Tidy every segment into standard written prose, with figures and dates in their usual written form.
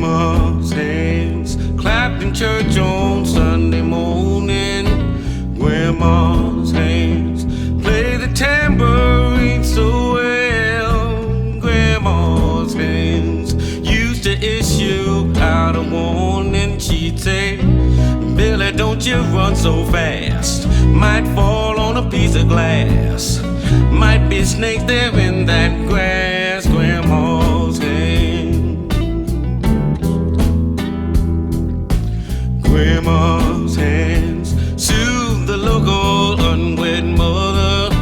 Grandma's hands clapped in church on Sunday morning. Grandma's hands play the tambourine so well. Grandma's hands used to issue out a warning. She'd say, Billy, don't you run so fast. Might fall on a piece of glass. Might be snakes there in that grass. Grandma's hands. Grandma's hands soothe the local unwed mother.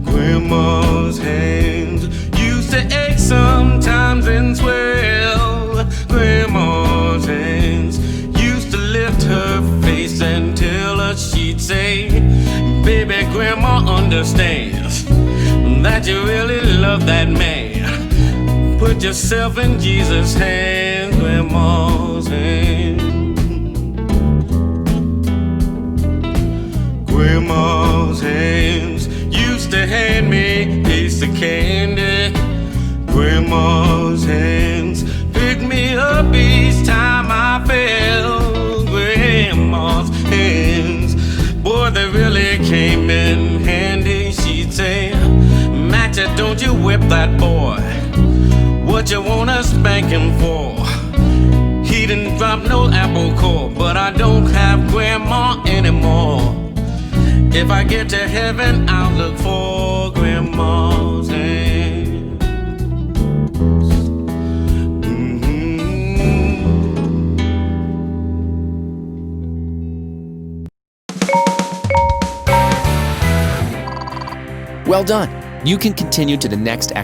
Grandma's hands used to ache sometimes and swell. Grandma's hands used to lift her face and tell her, she'd say, baby, Grandma understands that you really love that man. Put yourself in Jesus' hands. Grandma's hands. Grandma's hands used to hand me a piece of candy. Grandma's hands picked me up each time I fell. Grandma's hands, boy, they really came in handy. She'd say, Matcha, don't you whip that boy. What you wanna spank him for? He didn't drop no apple core, but I don't have Grandma anymore. If I get to heaven, I'll look for Grandma's hands. Well done. You can continue to the next